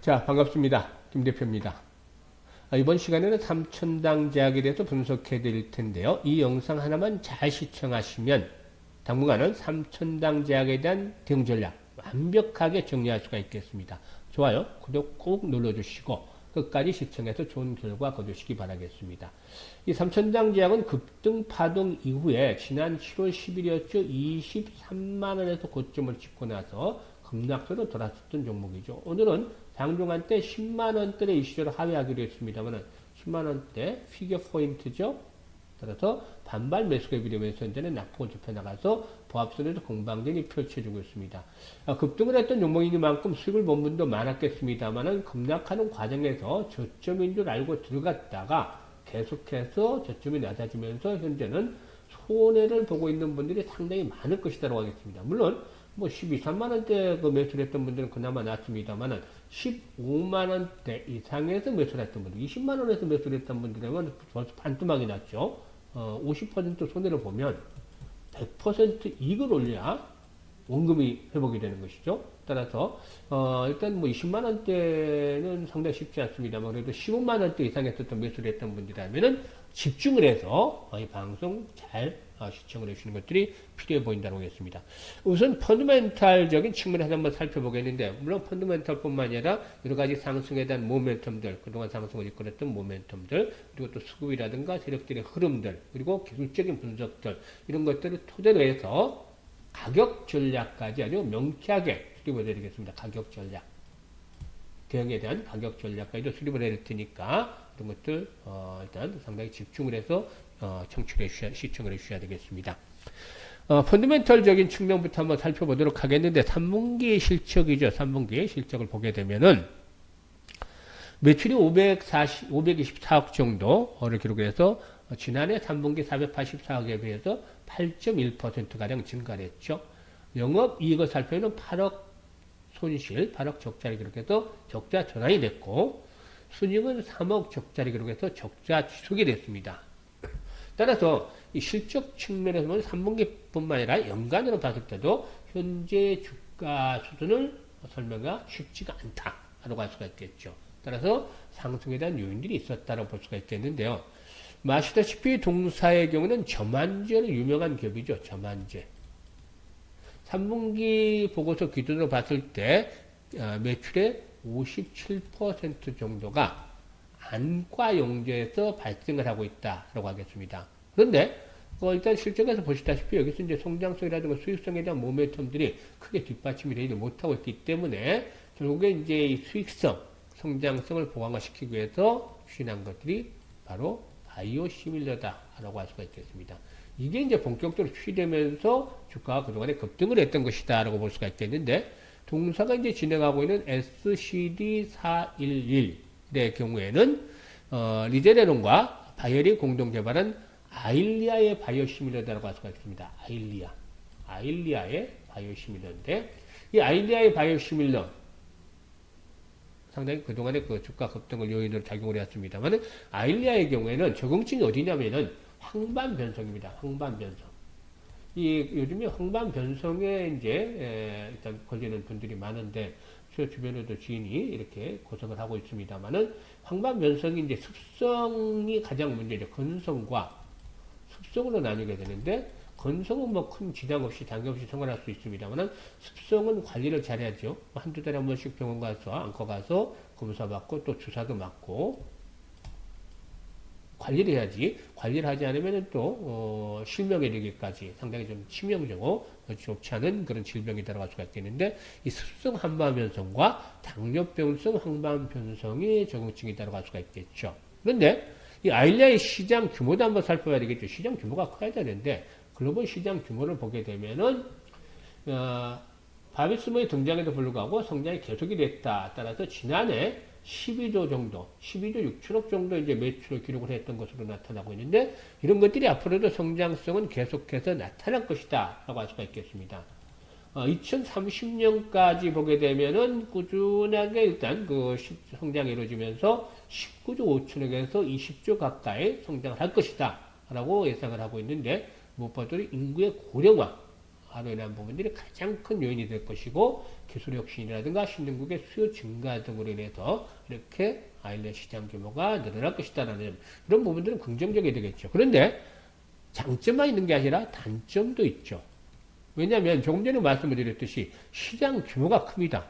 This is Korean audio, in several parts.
자, 반갑습니다. 김 대표입니다. 이번 시간에는 삼천당 제약에 대해서 분석해 드릴 텐데요. 이 영상 하나만 잘 시청하시면 당분간은 삼천당 제약에 대한 대응 전략 완벽하게 정리할 수가 있겠습니다. 좋아요, 구독 꼭 눌러주시고 끝까지 시청해서 좋은 결과 거두시기 바라겠습니다. 이 삼천당 제약은 급등 파동 이후에 지난 7월 10일이었죠. 23만원에서 고점을 찍고 나서 급락세로 돌아섰던 종목이죠. 오늘은 장중한 때 10만원대의 이슈를 하회하기로 했습니다만 10만원대 피겨 포인트죠. 따라서 반발 매수가 비례면서 현재는 낙폭을 좁혀나가서 보합선에서 공방전이 펼쳐지고 있습니다. 급등을 했던 종목이니만큼 수익을 본 분도 많았겠습니다만 급락하는 과정에서 저점인 줄 알고 들어갔다가 계속해서 저점이 낮아지면서 현재는 손해를 보고 있는 분들이 상당히 많을 것이라고 하겠습니다. 물론 뭐 12, 3만원대 그 매수를 했던 분들은 그나마 낫습니다만 15만원대 이상에서 매수를 했던 분들, 20만원에서 매수를 했던 분들은 벌써 반토막이 났죠. 50% 손해를 보면 100% 이익을 올려야 원금이 회복이 되는 것이죠. 따라서 일단 뭐 20만원대는 상당히 쉽지 않습니다만 그래도 15만원대 이상 했었던 매수를 했던 분들이라면은 집중을 해서 이 방송 잘 시청을 해주시는 것들이 필요해 보인다고 하겠습니다. 우선 펀드멘탈적인 측면에서 한번 살펴보겠는데, 물론 펀드멘탈뿐만 아니라 여러 가지 상승에 대한 모멘텀들, 그동안 상승을 이끌었던 모멘텀들, 그리고 또 수급이라든가 세력들의 흐름들, 그리고 기술적인 분석들, 이런 것들을 토대로 해서 가격 전략까지 아주 명쾌하게 수립을 해드리겠습니다. 가격 전략. 대응에 대한 가격 전략까지도 수립을 해드릴 테니까, 이런 것들, 일단 상당히 집중을 해서 시청을 해주셔야 되겠습니다. 펀더멘털적인 측면부터 한번 살펴보도록 하겠는데, 3분기 실적이죠. 3분기 실적을 보게 되면은, 매출이 524억 정도를 기록해서, 지난해 3분기 484억에 비해서 8.1%가량 증가를 했죠. 영업이익을 살펴보면 8억 손실, 8억 적자를 기록해서 적자 전환이 됐고, 순이익은 3억 적자를 기록해서 적자 지속이 됐습니다. 따라서 이 실적 측면에서 보면 3분기뿐만 아니라 연간으로 봤을 때도 현재 주가 수준을 설명하기가 쉽지가 않다라고 할 수가 있겠죠. 따라서 상승에 대한 요인들이 있었다고 볼 수가 있겠는데요. 아시다시피 동사의 경우는 저만제로 유명한 기업이죠. 저만제. 3분기 보고서 기준으로 봤을 때 매출의 57% 정도가 안과용제에서 발생을 하고 있다라고 하겠습니다. 그런데 일단 실적에서 보시다시피 여기서 이제 성장성이라든가 수익성에 대한 모멘텀들이 크게 뒷받침이 되지 못하고 있기 때문에 결국에 이제 이 수익성, 성장성을 보강화시키기 위해서 추진한 것들이 바로 바이오 시밀러다라고 할 수가 있겠습니다. 이게 이제 본격적으로 추진되면서 주가가 그동안에 급등을 했던 것이다라고 볼 수가 있겠는데, 동사가 이제 진행하고 있는 SCD411의 경우에는 리제네론과 바이오리 공동 개발한 아일리아의 바이오 시밀러다라고 할 수가 있습니다. 아일리아의 바이오 시밀러인데, 이 아일리아의 바이오 시밀러 상당히 그동안에 그 주가 급등을 요인으로 작용을 해왔습니다만, 아일리아의 경우에는 적응층이 어디냐면은 황반 변성입니다. 황반 변성. 요즘에 황반 변성에 이제 일단 걸리는 분들이 많은데, 저 주변에도 지인이 이렇게 고생을 하고 있습니다만은, 황반 변성이 이제 습성이 가장 문제죠. 건성과 습성으로 나뉘게 되는데, 건성은 뭐 큰 지장 없이 장애 없이 생활할 수 있습니다만 습성은 관리를 잘해야죠. 한두 달에 한 번씩 병원 가서 안과 가서 검사 받고 또 주사도 맞고 관리를 해야지. 관리를 하지 않으면 또 실명에 이르기까지 상당히 좀 치명적이고 좋지 않은 그런 질병이 들어갈 수가 있겠는데, 이 습성 한반변성과 당뇨병성 항반변성이 적응증이 들어갈 수가 있겠죠. 그런데 이 아일리아의 시장 규모도 한번 살펴봐야 되겠죠. 시장 규모가 커야 되는데, 글로벌 시장 규모를 보게 되면은 바비스모의 등장에도 불구하고 성장이 계속이 됐다. 따라서 지난해 12조 정도, 12조 6천억 정도 이제 매출을 기록을 했던 것으로 나타나고 있는데, 이런 것들이 앞으로도 성장성은 계속해서 나타날 것이다 라고 할 수가 있겠습니다. 2030년까지 보게 되면은 꾸준하게 일단 그 성장이 이루어지면서 19조 5천억에서 20조 가까이 성장을 할 것이다 라고 예상을 하고 있는데, 무엇보다도 인구의 고령화, 화로 인한 부분들이 가장 큰 요인이 될 것이고 기술 혁신이라든가 신흥국의 수요 증가 등으로 인해서 이렇게 아일랜드 시장 규모가 늘어날 것이다라는 이런 부분들은 긍정적이 되겠죠. 그런데 장점만 있는 게 아니라 단점도 있죠. 왜냐하면 조금 전에 말씀을 드렸듯이 시장 규모가 큽니다.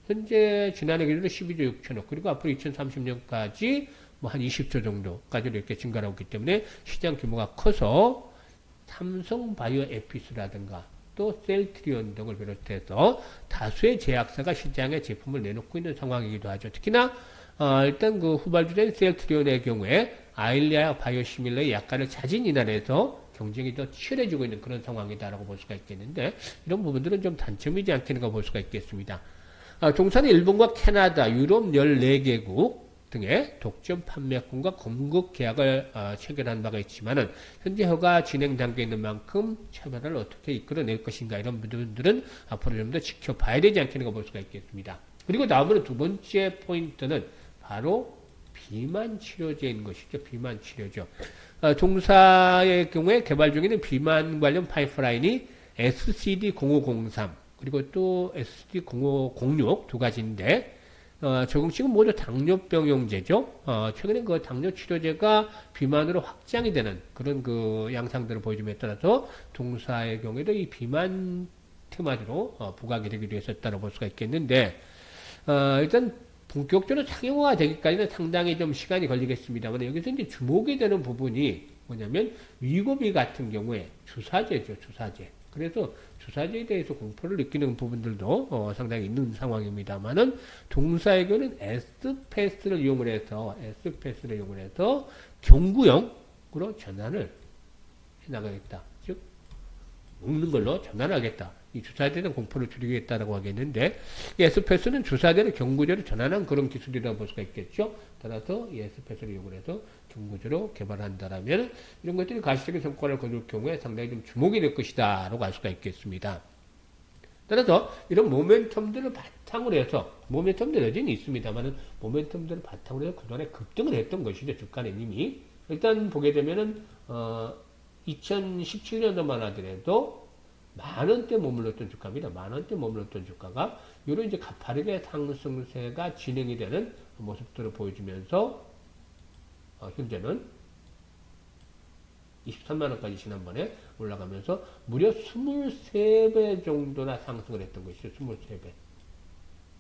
현재 지난해 기준으로 12조 6천억 그리고 앞으로 2030년까지 뭐 한 20조 정도까지 이렇게 증가하고 있기 때문에 시장 규모가 커서 삼성 바이오 에피스라든가 또 셀트리온 등을 비롯해서 다수의 제약사가 시장에 제품을 내놓고 있는 상황이기도 하죠. 특히나 일단 그 후발주된 셀트리온의 경우에 아일리아 바이오시밀러의 약간을 자진 인하해서 경쟁이 더 치열해지고 있는 그런 상황이다라고 볼 수가 있겠는데 이런 부분들은 좀 단점이지 않겠는가 볼 수가 있겠습니다. 동사는 일본과 캐나다, 유럽 14개국 등의 독점 판매권과 공급 계약을 체결한 바가 있지만은 현재 허가 진행 단계에 있는 만큼 차별화를 어떻게 이끌어낼 것인가 이런 부분들은 앞으로 좀 더 지켜봐야 되지 않겠는가 볼 수가 있겠습니다. 그리고 다음으로 두 번째 포인트는 바로 비만 치료제인 것이죠. 비만 치료죠. 동사의 경우에 개발 중에는 비만 관련 파이프라인이 SCD-0503 그리고 또 SCD-0506 두 가지인데 적응식은 모두 당뇨병용제죠. 최근에 그 당뇨 치료제가 비만으로 확장이 되는 그런 그 양상들을 보여줌에 따라서 동사의 경우에도 이 비만 테마주로 부각이 되기도 했었다고 볼 수가 있겠는데 일단 본격적으로 상용화가 되기까지는 상당히 좀 시간이 걸리겠습니다만 여기서 이제 주목이 되는 부분이 뭐냐면 위고비 같은 경우에 주사제죠, 주사제. 그래서 주사제에 대해서 공포를 느끼는 부분들도 상당히 있는 상황입니다만은 동사에게는 S패스를 이용을 해서 경구용으로 전환을 해나가겠다. 즉 먹는 걸로 전환하겠다. 이 주사에 대한 공포를 줄이겠다라고 하겠는데 이 S패스는 주사제를 경구제로 전환한 그런 기술이라고 볼 수가 있겠죠. 따라서 이 S패스를 이용을 해서 경구제로 개발한다라면 이런 것들이 가시적인 성과를 거둘 경우에 상당히 좀 주목이 될 것이다 라고 할 수가 있겠습니다. 따라서 이런 모멘텀들을 바탕으로 해서 모멘텀들 여전히 있습니다만 모멘텀들을 바탕으로 해서 그동안에 급등을 했던 것이죠. 주가는 이미 일단 보게 되면은 2017년도만 하더라도 만원대 머물렀던 주가입니다. 만원대 머물렀던 주가가 이런 이제 가파르게 상승세가 진행이 되는 모습들을 보여주면서 현재는 23만원까지 지난번에 올라가면서 무려 23배 정도나 상승을 했던 것이죠. 23배.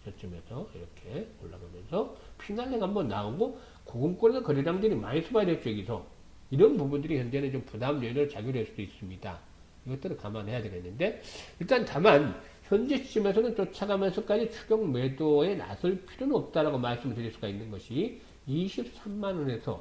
저점에서 이렇게 올라가면서 피날레가 한번 나오고 고금권에서 거래량들이 많이 수반이 됐죠. 여기서. 이런 부분들이 현재는 좀 부담 요인을 작용할 수도 있습니다. 이것들을 감안해야 되겠는데 일단 다만 현재 시점에서는 쫓아가면서까지 추격 매도에 나설 필요는 없다라고 말씀을 드릴 수가 있는 것이 23만원에서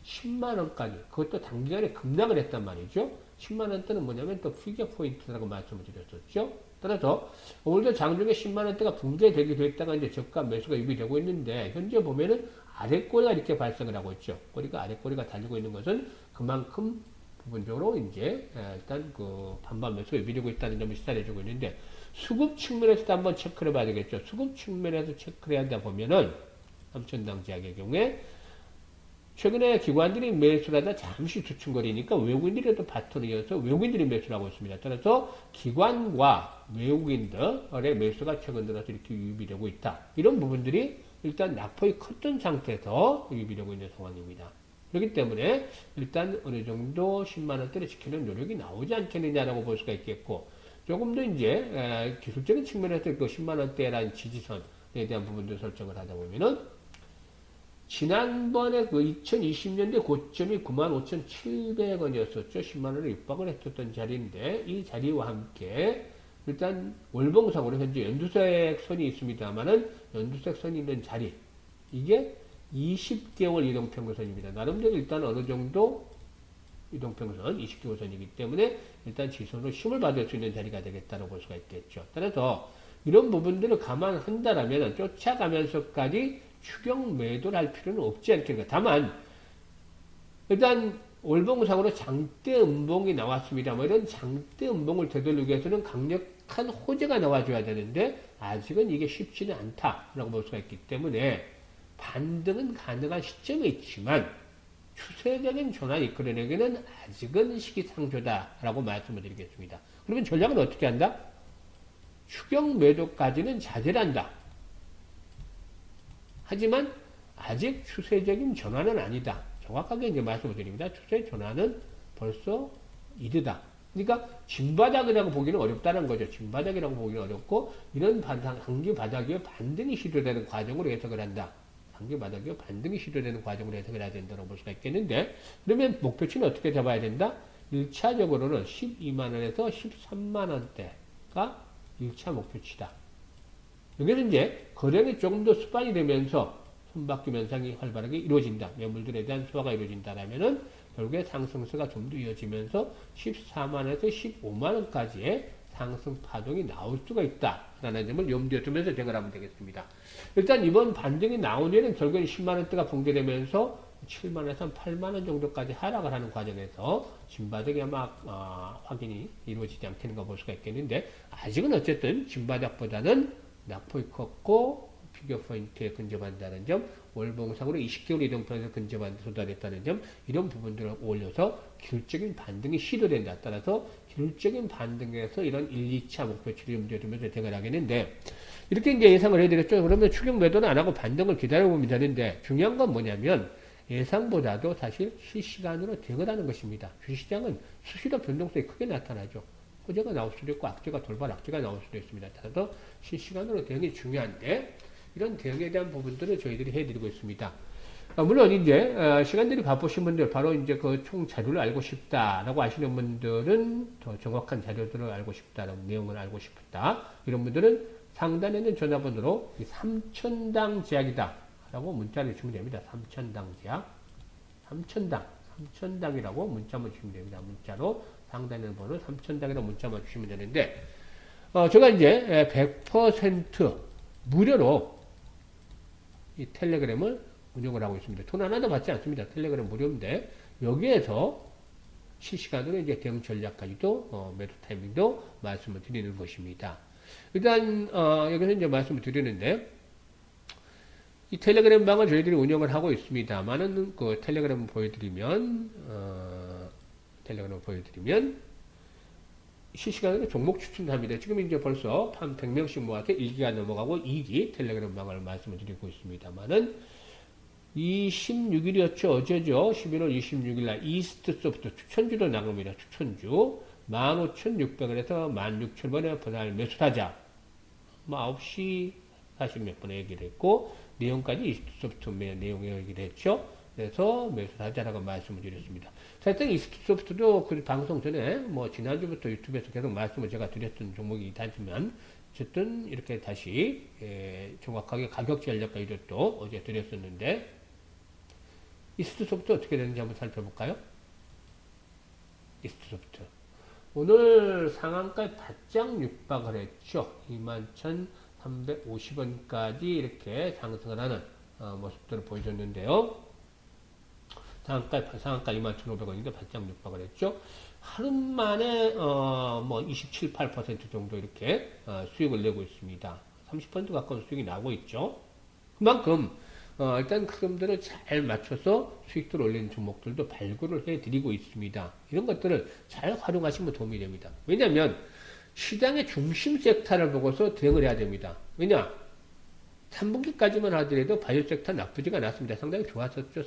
10만원까지 그것도 단기간에 급락을 했단 말이죠. 10만원대는 뭐냐면 또 피겨 포인트라고 말씀을 드렸었죠. 따라서 오늘도 장중에 10만원대가 붕괴되기도 했다가 이제 저가 매수가 유비되고 있는데 현재 보면은 아랫꼬리가 이렇게 발생을 하고 있죠. 꼬리가 아랫꼬리가 달리고 있는 것은 그만큼 부분적으로 이제 일단 그 반반 매수가 유비되고 있다는 점을 시사해주고 있는데 수급 측면에서도 한번 체크를 해봐야 되겠죠. 수급 측면에서 체크를 하다 보면은 삼천당 제약의 경우에 최근에 기관들이 매수를 하다 잠시 주춤거리니까 외국인들이 또 바톤을 이어서 외국인들이 매수를 하고 있습니다. 따라서 기관과 외국인들의 매수가 최근 들어서 이렇게 유입되고 있다. 이런 부분들이 일단 낙폭이 컸던 상태에서 유입되고 있는 상황입니다. 그렇기 때문에 일단 어느 정도 10만원대를 지키는 노력이 나오지 않겠느냐라고 볼 수가 있겠고 조금 더 이제 기술적인 측면에서 그 10만원대라는 지지선에 대한 부분도 설정을 하다 보면은 지난번에 그 2020년대 고점이 95,700원이었었죠. 10만원을 육박을 했었던 자리인데 이 자리와 함께 일단 월봉상으로 현재 연두색 선이 있습니다만은 연두색 선이 있는 자리 이게 20개월 이동평균선입니다. 나름대로 일단 어느 정도 이동평균선 20개월 선이기 때문에 일단 지선으로 힘을 받을 수 있는 자리가 되겠다고 볼 수가 있겠죠. 따라서 이런 부분들을 감안한다라면 쫓아가면서까지 추격 매도를 할 필요는 없지 않겠는가. 다만 일단 월봉상으로 장대 음봉이 나왔습니다. 뭐 이런 장대 음봉을 되돌리기 위해서는 강력한 호재가 나와줘야 되는데 아직은 이게 쉽지는 않다라고 볼 수가 있기 때문에 반등은 가능한 시점에 있지만 추세적인 전환이 이끌어내기는 아직은 시기상조다라고 말씀을 드리겠습니다. 그러면 전략은 어떻게 한다? 추격 매도까지는 자제를 한다. 하지만 아직 추세적인 전환은 아니다. 정확하게 이제 말씀을 드립니다. 추세 전환은 벌써 이르다. 그러니까 진바닥이라고 보기는 어렵다는 거죠. 진바닥이라고 보기는 어렵고 이런 단기 바닥이 반등이 시도되는 과정으로 해석을 한다. 단기 바닥이 반등이 시도되는 과정으로 해석을 해야 된다고 볼 수가 있겠는데 그러면 목표치는 어떻게 잡아야 된다? 1차적으로는 12만원에서 13만원대가 1차 목표치다. 여기는 이제 거래가 조금 더 수반이 되면서 손바뀜 현상이 활발하게 이루어진다. 매물들에 대한 소화가 이루어진다라면은 결국에 상승세가 좀 더 이어지면서 14만원에서 15만원까지의 상승 파동이 나올 수가 있다라는 점을 염두에 두면서 생각하면 되겠습니다. 일단 이번 반등이 나온 뒤에는 결국엔 10만원대가 붕괴되면서 7만원에서 8만원 정도까지 하락을 하는 과정에서 진바닥이 아마 확인이 이루어지지 않겠는가 볼 수가 있겠는데 아직은 어쨌든 진바닥보다는 낙폭이 컸고 피겨 포인트에 근접한다는 점, 월봉상으로 20개월 이동편에서 근접한 도달했다는 점, 이런 부분들을 올려서 기술적인 반등이 시도된다. 따라서 기술적인 반등에서 이런 1, 2차 목표치를 염두에 두면서 대응을 하겠는데, 이렇게 이제 예상을 해드렸죠. 그러면 추격 매도는 안 하고 반등을 기다려보면 되는데, 중요한 건 뭐냐면, 예상보다도 사실 실시간으로 대응을 하는 것입니다. 주식시장은 수시로 변동성이 크게 나타나죠. 호재가 나올 수도 있고, 악재가 돌발 악재가 나올 수도 있습니다. 따라서 실시간으로 대응이 중요한데, 이런 대응에 대한 부분들을 저희들이 해드리고 있습니다. 물론 이제 시간들이 바쁘신 분들 바로 이제 그 총 자료를 알고 싶다라고 하시는 분들은 더 정확한 자료들을 알고 싶다라는 내용을 알고 싶다. 이런 분들은 상단에 있는 전화번호로 3천당 제약이다라고 문자를 주시면 됩니다. 3천당 제약, 3천당이라고 문자만 주시면 됩니다. 문자로 상단에 있는 번호 3천당이라고 문자만 주시면 되는데 제가 이제 100% 무료로 이 텔레그램을 운영을 하고 있습니다. 돈 하나도 받지 않습니다. 텔레그램 무료인데 여기에서 실시간으로 이제 대응 전략까지도 매도 타이밍도 말씀을 드리는 것입니다. 일단 여기서 이제 말씀을 드리는데 이 텔레그램 방을 저희들이 운영을 하고 있습니다만은 그 텔레그램을 보여드리면 실시간으로 종목 추천합니다. 지금 이제 벌써 한 100명씩 모아서 1기가 넘어가고 2기 텔레그램 방을 말씀을 드리고 있습니다만은 26일이었죠. 어제죠. 11월 26일 날 이스트 소프트 추천주도 나갑니다. 추천주 15,600원에서 16,000원에 분할 매수하자. 9시 40몇 분에 얘기를 했고 내용까지 이스트 소프트 내용에 얘기를 했죠. 그래서 매수하자라고 말씀을 드렸습니다. 사실상 이스트 소프트도 그 방송 전에 지난주부터 유튜브에서 계속 말씀을 제가 드렸던 종목이긴 하지만 어쨌든 이렇게 다시 정확하게 가격 전략까지도 또 어제 드렸었는데 이스트 소프트 어떻게 되는지 한번 살펴볼까요? 이스트 소프트 오늘 상한가에 바짝 육박을 했죠. 21,350원까지 이렇게 상승을 하는 모습들을 보여줬는데요. 상한가 21,500원인데 바짝 육박을 했죠. 하루 만에 27, 8% 정도 이렇게 수익을 내고 있습니다. 30% 가까운 수익이 나고 있죠. 그만큼 일단 흐름들을 잘 맞춰서 수익들을 올리는 종목들도 발굴을 해드리고 있습니다. 이런 것들을 잘 활용하시면 도움이 됩니다. 왜냐하면 시장의 중심 섹터를 보고서 대응을 해야 됩니다. 왜냐? 3분기까지만 하더라도 바이오 섹터 나쁘지가 않았습니다. 상당히 좋았었죠.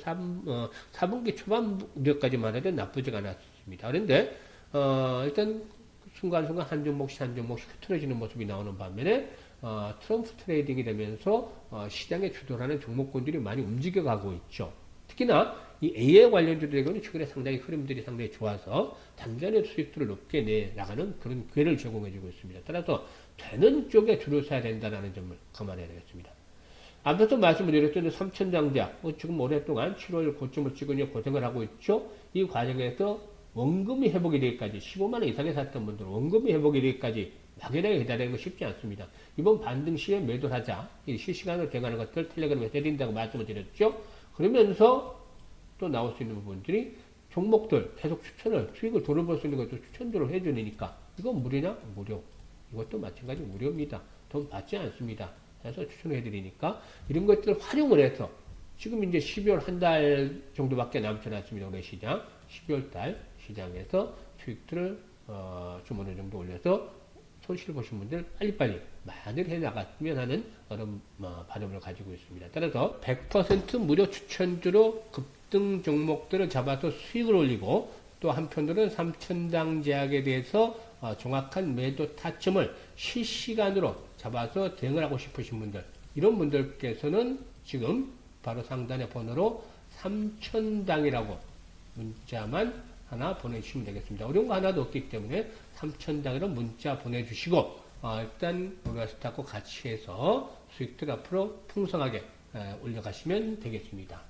4분기 초반까지만 해도 나쁘지가 않았습니다. 그런데 일단 순간순간 한 종목씩 흐트러지는 모습이 나오는 반면에 트럼프 트레이딩이 되면서 시장에 주도하는 종목군들이 많이 움직여가고 있죠. 특히나 이 AI 관련주들의 경우는 최근에 상당히 흐름들이 상당히 좋아서 단전의 수익들을 높게 내나가는 그런 기회를 제공해주고 있습니다. 따라서 되는 쪽에 줄을 서야 된다는 점을 감안해야 되겠습니다. 앞서서 말씀을 드렸던 3천장자 지금 오랫동안 7월 고점을 찍으려 고생을 하고 있죠. 이 과정에서 원금이 회복이 되기까지 15만원 이상에 샀던 분들은 원금이 회복이 되기까지 막연하게 기다리는 거 쉽지 않습니다. 이번 반등 시에 매도를 하자. 이 실시간으로 대응하는 것들 텔레그램에 해드린다고 말씀을 드렸죠. 그러면서 또 나올 수 있는 부분들이 종목들 계속 수익을 돌아볼 수 있는 것도 추천들을 해주니까 이건 무료냐? 무료. 이것도 마찬가지 무료입니다. 돈 받지 않습니다. 그래서 추천을 해드리니까 이런 것들을 활용을 해서 지금 이제 12월 한 달 정도밖에 남지 않았습니다. 올해 시장 12월 달 시장에서 수익들을 좀 어느 정도 올려서 손실 보신 분들 빨리빨리 많이 해나갔으면 하는 그런 바람을 가지고 있습니다. 따라서 100% 무료 추천주로 급등 종목들을 잡아서 수익을 올리고 또 한편으로는 3천당 제약에 대해서 정확한 매도 타점을 실시간으로 잡아서 대응을 하고 싶으신 분들, 이런 분들께서는 지금 바로 상단의 번호로 3천당이라고 문자만 하나 보내주시면 되겠습니다. 어려운 거 하나도 없기 때문에 3천당으로 문자 보내주시고 일단 로라스타하고 같이 해서 수익들 앞으로 풍성하게 올려가시면 되겠습니다.